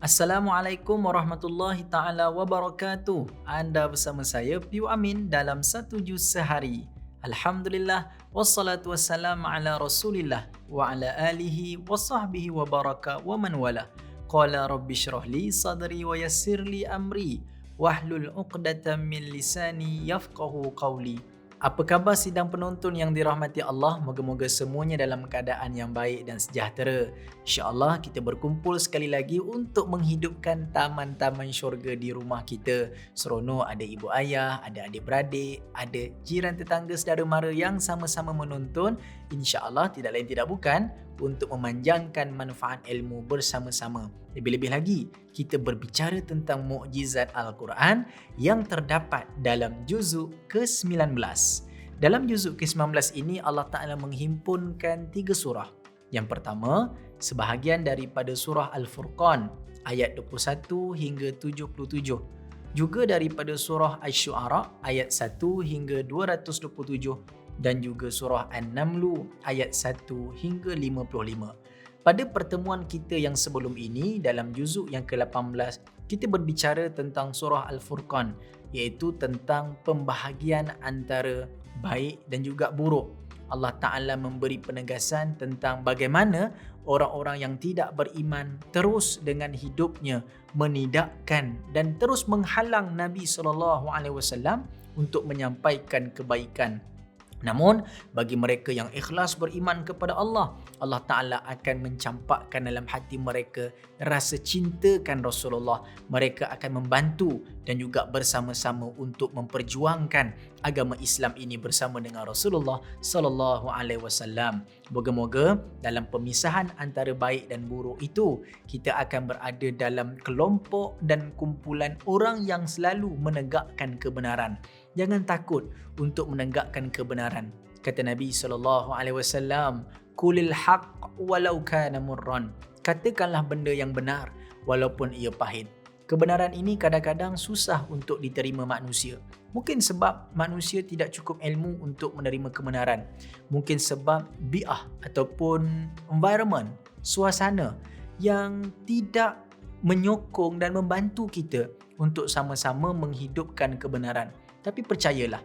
Assalamualaikum warahmatullahi taala wabarakatuh. Anda bersama saya Piu Amin dalam satu juz sehari. Alhamdulillah wassalatu wassalamu ala Rasulillah wa ala alihi wa sahbihi wa baraka wa man wala. Qala rabbi shrah li sadri wa yassir li amri wahlul 'uqdatam min lisani yafqahu qawli. Apa khabar sidang penonton yang dirahmati Allah? Moga-moga semuanya dalam keadaan yang baik dan sejahtera. InsyaAllah kita berkumpul sekali lagi untuk menghidupkan taman-taman syurga di rumah kita. Seronok ada ibu ayah, ada adik-beradik, ada jiran tetangga saudara mara yang sama-sama menonton. InsyaAllah tidak lain tidak bukan untuk memanjangkan manfaat ilmu bersama-sama. Lebih-lebih lagi, kita berbicara tentang mukjizat Al-Quran yang terdapat dalam juzuk ke-19. Dalam juzuk ke-19 ini Allah Ta'ala menghimpunkan 3 surah. Yang pertama, sebahagian daripada surah Al-Furqan ayat 21 hingga 77. Juga daripada surah Asy-Syu'ara ayat 1 hingga 227 dan juga surah An-Naml ayat 1 hingga 55. Pada pertemuan kita yang sebelum ini dalam juzuk yang ke-18, kita berbicara tentang surah Al-Furqan, iaitu tentang pembahagian antara baik dan juga buruk. Allah Ta'ala memberi penegasan tentang bagaimana orang-orang yang tidak beriman terus dengan hidupnya menidakkan dan terus menghalang Nabi SAW untuk menyampaikan kebaikan. Namun, bagi mereka yang ikhlas beriman kepada Allah, Allah Ta'ala akan mencampakkan dalam hati mereka rasa cintakan Rasulullah. Mereka akan membantu dan juga bersama-sama untuk memperjuangkan agama Islam ini bersama dengan Rasulullah sallallahu alaihi wasallam. Moga-moga dalam pemisahan antara baik dan buruk itu, kita akan berada dalam kelompok dan kumpulan orang yang selalu menegakkan kebenaran. Jangan takut untuk menegakkan kebenaran. Kata Nabi SAW, Qulil haqq walau kana murran. Katakanlah benda yang benar walaupun ia pahit. Kebenaran ini kadang-kadang susah untuk diterima manusia. Mungkin sebab manusia tidak cukup ilmu untuk menerima kebenaran. Mungkin sebab bi'ah ataupun environment, suasana yang tidak menyokong dan membantu kita untuk sama-sama menghidupkan kebenaran. Tapi percayalah,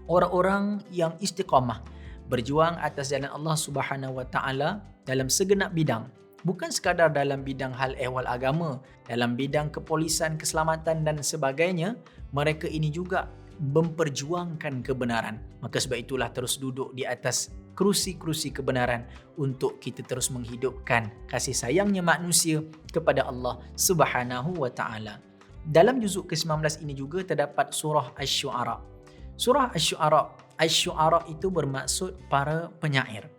orang-orang yang istiqamah berjuang atas jalan Allah Subhanahu Wa Taala dalam segenap bidang, bukan sekadar dalam bidang hal ehwal agama, dalam bidang kepolisan, keselamatan dan sebagainya, mereka ini juga memperjuangkan kebenaran. Maka sebab itulah terus duduk di atas kerusi-kerusi kebenaran untuk kita terus menghidupkan kasih sayangnya manusia kepada Allah Subhanahu Wa Taala. Dalam juzuk ke-19 ini juga terdapat surah Asy-Syu'ara. Surah Asy-Syu'ara itu bermaksud para penyair.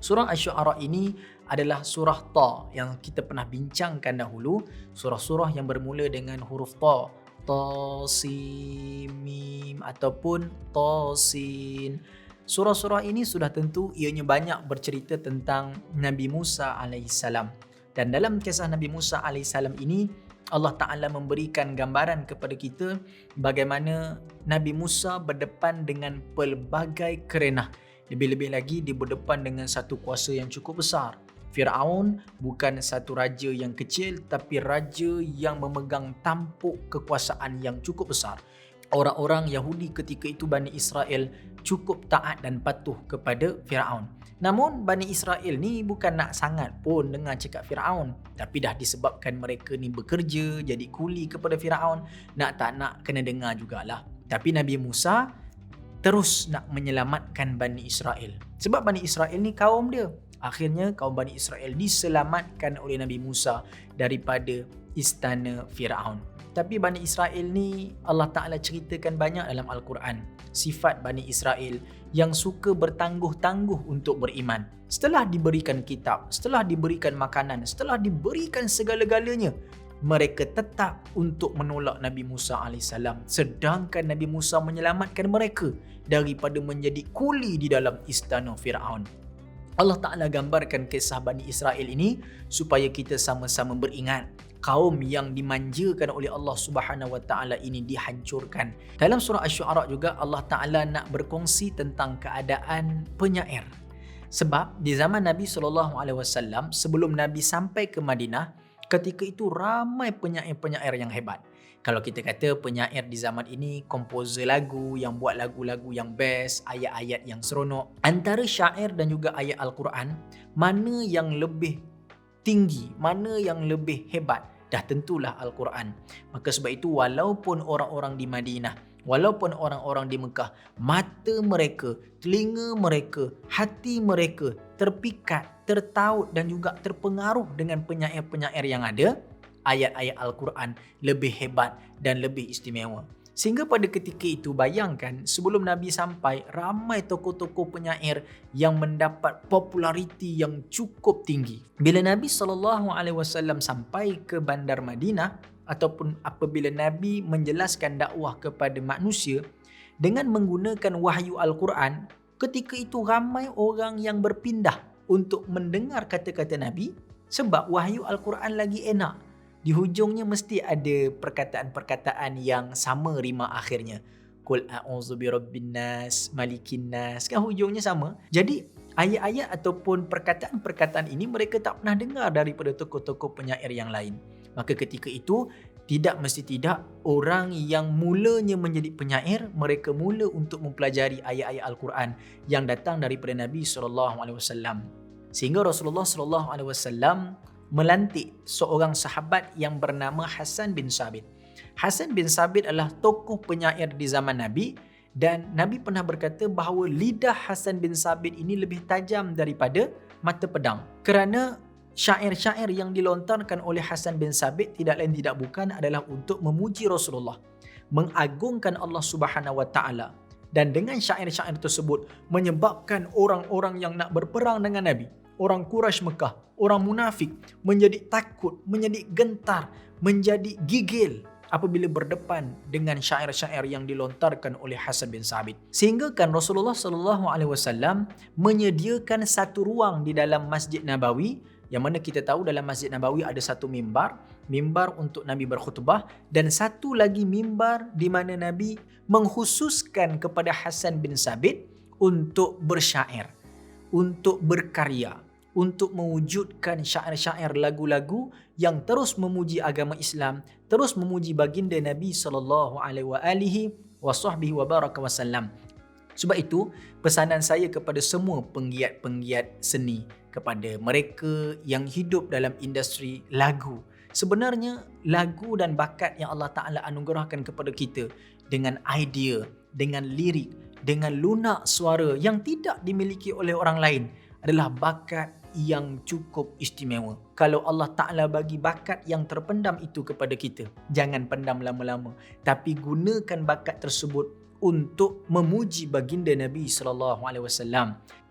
Surah Asy-Syu'ara ini adalah surah Ta yang kita pernah bincangkan dahulu. Surah-surah yang bermula dengan huruf Ta. Ta, Sin, Mim ataupun Ta, Sin. Surah-surah ini sudah tentu ianya banyak bercerita tentang Nabi Musa alaihissalam. Dan dalam kisah Nabi Musa alaihissalam ini, Allah Ta'ala memberikan gambaran kepada kita bagaimana Nabi Musa berdepan dengan pelbagai kerenah. Lebih-lebih lagi dia berdepan dengan satu kuasa yang cukup besar. Fir'aun bukan satu raja yang kecil, tapi raja yang memegang tampuk kekuasaan yang cukup besar. Orang-orang Yahudi ketika itu Bani Israel cukup taat dan patuh kepada Fir'aun. Namun Bani Israel ni bukan nak sangat pun dengar cakap Fir'aun, tapi dah disebabkan mereka ni bekerja jadi kuli kepada Fir'aun, nak tak nak kena dengar jugalah. Tapi Nabi Musa terus nak menyelamatkan Bani Israel. Sebab Bani Israel ni kaum dia. Akhirnya kaum Bani Israel diselamatkan oleh Nabi Musa daripada istana Fir'aun. Tapi Bani Israel ni Allah Ta'ala ceritakan banyak dalam Al-Quran. Sifat Bani Israel yang suka bertangguh-tangguh untuk beriman. Setelah diberikan kitab, setelah diberikan makanan, setelah diberikan segala-galanya, mereka tetap untuk menolak Nabi Musa AS. Sedangkan Nabi Musa menyelamatkan mereka daripada menjadi kuli di dalam istana Fir'aun. Allah Ta'ala gambarkan kisah Bani Israel ini supaya kita sama-sama beringat kaum yang dimanjakan oleh Allah Subhanahu Wa Ta'ala ini dihancurkan. Dalam surah Asy-Syu'ara juga Allah Ta'ala nak berkongsi tentang keadaan penyair. Sebab di zaman Nabi SAW, sebelum Nabi sampai ke Madinah, ketika itu ramai penyair-penyair yang hebat. Kalau kita kata penyair di zaman ini, komposer lagu yang buat lagu-lagu yang best, ayat-ayat yang seronok. Antara syair dan juga ayat Al-Quran, mana yang lebih tinggi, mana yang lebih hebat? Dah tentulah Al-Quran. Maka sebab itu walaupun orang-orang di Madinah, walaupun orang-orang di Mekah, mata mereka, telinga mereka, hati mereka terpikat, tertaut dan juga terpengaruh dengan penyair-penyair yang ada, ayat-ayat Al-Quran lebih hebat dan lebih istimewa. Sehingga pada ketika itu bayangkan sebelum Nabi sampai, ramai tokoh-tokoh penyair yang mendapat populariti yang cukup tinggi. Bila Nabi SAW sampai ke bandar Madinah ataupun apabila Nabi menjelaskan dakwah kepada manusia dengan menggunakan wahyu Al-Quran, ketika itu ramai orang yang berpindah untuk mendengar kata-kata Nabi sebab wahyu Al-Quran lagi enak. Di hujungnya mesti ada perkataan-perkataan yang sama rima akhirnya. Qul a'udzu birabbin nas, malikin nas. Kan hujungnya sama. Jadi ayat-ayat ataupun perkataan-perkataan ini mereka tak pernah dengar daripada tokoh-tokoh penyair yang lain. Maka ketika itu tidak mesti tidak orang yang mulanya menjadi penyair, mereka mula untuk mempelajari ayat-ayat Al-Quran yang datang daripada Nabi SAW. Sehingga Rasulullah SAW melantik seorang sahabat yang bernama Hasan bin Sabit. Hasan bin Sabit adalah tokoh penyair di zaman Nabi dan Nabi pernah berkata bahawa lidah Hasan bin Sabit ini lebih tajam daripada mata pedang. Kerana syair-syair yang dilontarkan oleh Hasan bin Sabit tidak lain tidak bukan adalah untuk memuji Rasulullah, mengagungkan Allah Subhanahu wa taala. Dan dengan syair-syair tersebut menyebabkan orang-orang yang nak berperang dengan Nabi, orang Quraisy Mekah, orang munafik menjadi takut, menjadi gentar, menjadi gigil apabila berdepan dengan syair-syair yang dilontarkan oleh Hasan bin Sabit. Sehingga kan Rasulullah SAW menyediakan satu ruang di dalam Masjid Nabawi, yang mana kita tahu dalam Masjid Nabawi ada satu mimbar untuk Nabi berkhutbah, dan satu lagi mimbar di mana Nabi mengkhususkan kepada Hasan bin Sabit untuk bersyair, untuk berkarya, untuk mewujudkan syair-syair lagu-lagu yang terus memuji agama Islam, terus memuji baginda Nabi SAW. Sebab itu, pesanan saya kepada semua penggiat-penggiat seni, kepada mereka yang hidup dalam industri lagu. Sebenarnya, lagu dan bakat yang Allah Ta'ala anugerahkan kepada kita dengan idea, dengan lirik, dengan lunak suara yang tidak dimiliki oleh orang lain adalah bakat yang cukup istimewa. Kalau Allah Ta'ala bagi bakat yang terpendam itu kepada kita, jangan pendam lama-lama, tapi gunakan bakat tersebut untuk memuji baginda Nabi SAW.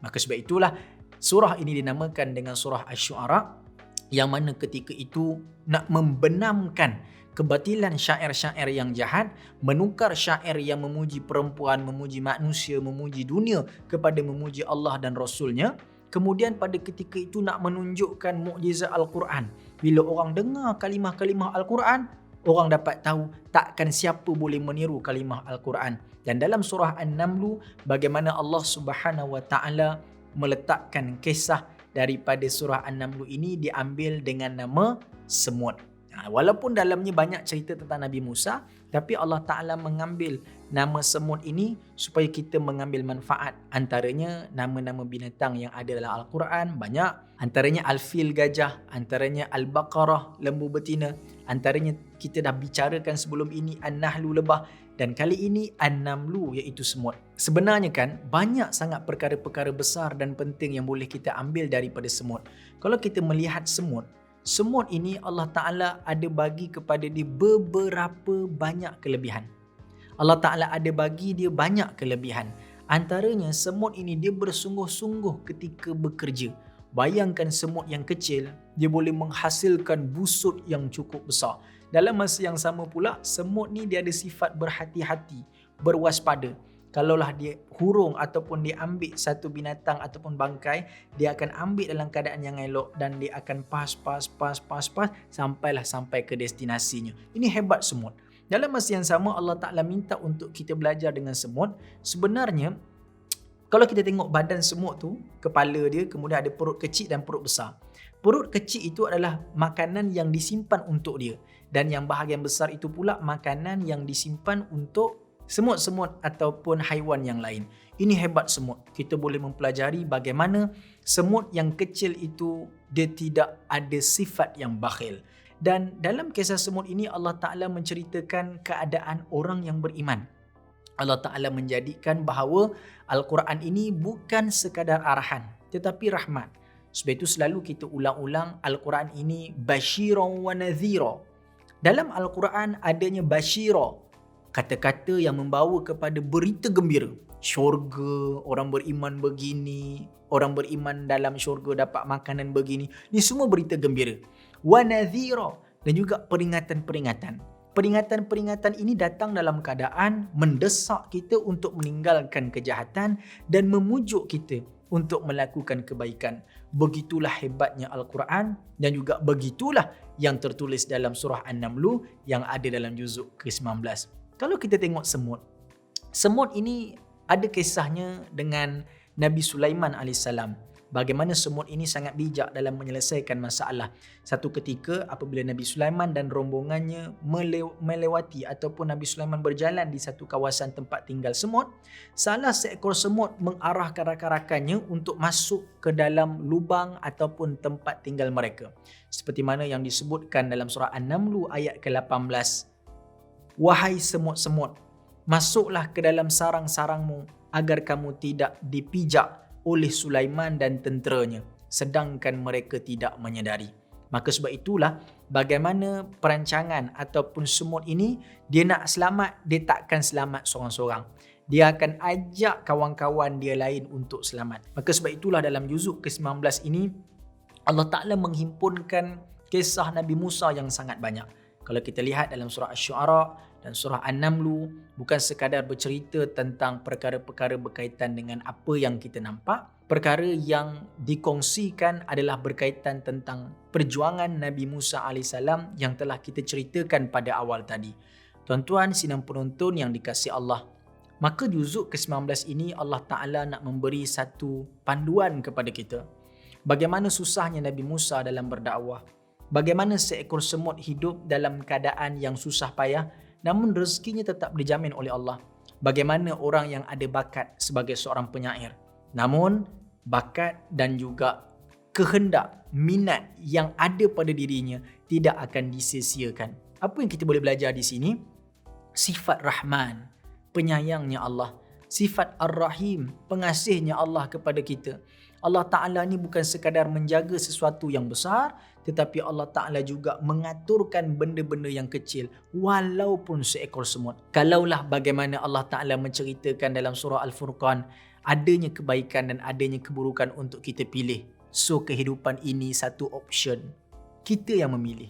Maka sebab itulah surah ini dinamakan dengan surah Asy-Syu'ara, yang mana ketika itu nak membenamkan kebatilan syair-syair yang jahat, menukar syair yang memuji perempuan, memuji manusia, memuji dunia kepada memuji Allah dan Rasulnya. Kemudian pada ketika itu nak menunjukkan mukjizat Al-Quran. Bila orang dengar kalimah-kalimah Al-Quran, orang dapat tahu takkan siapa boleh meniru kalimah Al-Quran. Dan dalam surah An-Naml, bagaimana Allah Subhanahu wa taala meletakkan kisah daripada surah An-Naml ini diambil dengan nama semut. Walaupun dalamnya banyak cerita tentang Nabi Musa, tapi Allah Ta'ala mengambil nama semut ini supaya kita mengambil manfaat. Antaranya nama-nama binatang yang ada dalam Al-Quran banyak. Antaranya Al-Fil gajah, antaranya Al-Baqarah lembu betina, antaranya kita dah bicarakan sebelum ini An-Nahlu lebah, dan kali ini An-Namlu iaitu semut. Sebenarnya kan banyak sangat perkara-perkara besar dan penting yang boleh kita ambil daripada semut. Kalau kita melihat semut ini Allah Ta'ala ada bagi kepada dia beberapa banyak kelebihan. Allah Ta'ala ada bagi dia banyak kelebihan. Antaranya semut ini dia bersungguh-sungguh ketika bekerja. Bayangkan semut yang kecil, dia boleh menghasilkan busut yang cukup besar. Dalam masa yang sama pula, semut ni dia ada sifat berhati-hati, berwaspada. Kalaulah dia hurung ataupun dia ambil satu binatang ataupun bangkai, dia akan ambil dalam keadaan yang elok dan dia akan pas sampailah sampai ke destinasinya. Ini hebat semut. Dalam masa yang sama Allah Ta'ala minta untuk kita belajar dengan semut. Sebenarnya kalau kita tengok badan semut tu, kepala dia, kemudian ada perut kecil dan perut besar. Perut kecil itu adalah makanan yang disimpan untuk dia. Dan yang bahagian besar itu pula makanan yang disimpan untuk semut-semut ataupun haiwan yang lain. Ini hebat semut. Kita boleh mempelajari bagaimana semut yang kecil itu dia tidak ada sifat yang bakhil. Dan dalam kisah semut ini Allah Ta'ala menceritakan keadaan orang yang beriman. Allah Ta'ala menjadikan bahawa Al-Quran ini bukan sekadar arahan tetapi rahmat. Sebab itu selalu kita ulang-ulang Al-Quran ini basyiran wa nadhira. Dalam Al-Quran adanya basyira, kata-kata yang membawa kepada berita gembira. Syurga, orang beriman begini, orang beriman dalam syurga dapat makanan begini. Ini semua berita gembira. Wa nadhira, dan juga peringatan-peringatan. Peringatan-peringatan ini datang dalam keadaan mendesak kita untuk meninggalkan kejahatan dan memujuk kita untuk melakukan kebaikan. Begitulah hebatnya Al-Quran dan juga begitulah yang tertulis dalam surah An-Naml yang ada dalam juzuk ke-19. Kalau kita tengok semut, semut ini ada kisahnya dengan Nabi Sulaiman AS. Bagaimana semut ini sangat bijak dalam menyelesaikan masalah. Satu ketika apabila Nabi Sulaiman dan rombongannya melewati ataupun Nabi Sulaiman berjalan di satu kawasan tempat tinggal semut, salah seekor semut mengarahkan rakan-rakannya untuk masuk ke dalam lubang ataupun tempat tinggal mereka. Seperti mana yang disebutkan dalam surah An-Naml ayat ke-18. Wahai semut-semut, masuklah ke dalam sarang-sarangmu agar kamu tidak dipijak oleh Sulaiman dan tenteranya, sedangkan mereka tidak menyadari. Maka sebab itulah bagaimana perancangan ataupun semut ini, dia nak selamat, dia takkan selamat seorang-seorang. Dia akan ajak kawan-kawan dia lain untuk selamat. Maka sebab itulah dalam juzuk ke-19 ini, Allah Ta'ala menghimpunkan kisah Nabi Musa yang sangat banyak. Kalau kita lihat dalam surah Asy-Syu'ara dan surah An-Naml, bukan sekadar bercerita tentang perkara-perkara berkaitan dengan apa yang kita nampak. Perkara yang dikongsikan adalah berkaitan tentang perjuangan Nabi Musa AS yang telah kita ceritakan pada awal tadi. Tuan-tuan, sidang penonton yang dikasihi Allah, maka juzuk ke-19 ini Allah Ta'ala nak memberi satu panduan kepada kita. Bagaimana susahnya Nabi Musa dalam berdakwah. Bagaimana seekor semut hidup dalam keadaan yang susah payah, namun rezekinya tetap dijamin oleh Allah. Bagaimana orang yang ada bakat sebagai seorang penyair, namun bakat dan juga kehendak, minat yang ada pada dirinya tidak akan disia-siakan. Apa yang kita boleh belajar di sini? Sifat Rahman, penyayangnya Allah. Sifat Ar-Rahim, pengasihnya Allah kepada kita. Allah Ta'ala ni bukan sekadar menjaga sesuatu yang besar, tetapi Allah Ta'ala juga mengaturkan benda-benda yang kecil walaupun seekor semut. Kalaulah bagaimana Allah Ta'ala menceritakan dalam surah Al-Furqan, adanya kebaikan dan adanya keburukan untuk kita pilih. So kehidupan ini satu option. Kita yang memilih.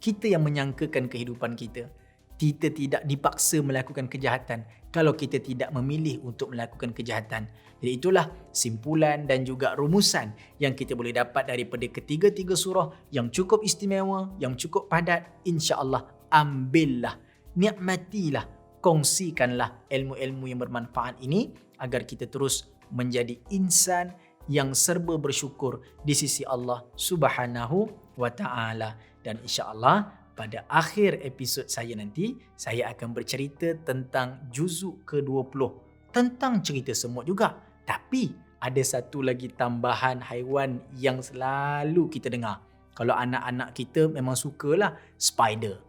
Kita yang menyangkakan kehidupan kita. Kita tidak dipaksa melakukan kejahatan kalau kita tidak memilih untuk melakukan kejahatan. Jadi itulah simpulan dan juga rumusan yang kita boleh dapat daripada ketiga-tiga surah yang cukup istimewa, yang cukup padat. InsyaAllah ambillah, nikmatilah, kongsikanlah ilmu-ilmu yang bermanfaat ini agar kita terus menjadi insan yang serba bersyukur di sisi Allah Subhanahu wa Ta'ala. Dan insyaAllah pada akhir episod saya nanti, saya akan bercerita tentang juzuk ke-20. Tentang cerita semut juga. Tapi ada satu lagi tambahan haiwan yang selalu kita dengar. Kalau anak-anak kita memang sukalah spider.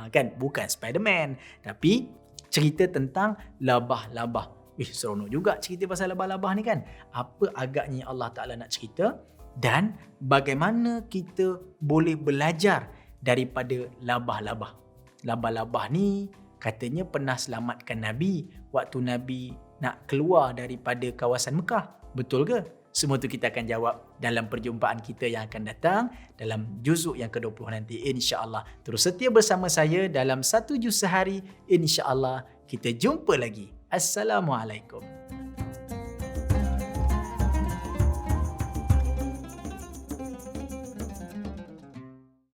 Kan? Bukan Spiderman. Tapi cerita tentang labah-labah. Seronok juga cerita pasal labah-labah ni kan. Apa agaknya Allah Ta'ala nak cerita. Dan bagaimana kita boleh belajar daripada labah-labah. Labah-labah ni katanya pernah selamatkan Nabi waktu Nabi nak keluar daripada kawasan Mekah. Betul ke? Semua tu kita akan jawab dalam perjumpaan kita yang akan datang dalam juzuk yang ke-20 nanti, insya-Allah. Terus setia bersama saya dalam 1 juz sehari, insya-Allah. Kita jumpa lagi. Assalamualaikum.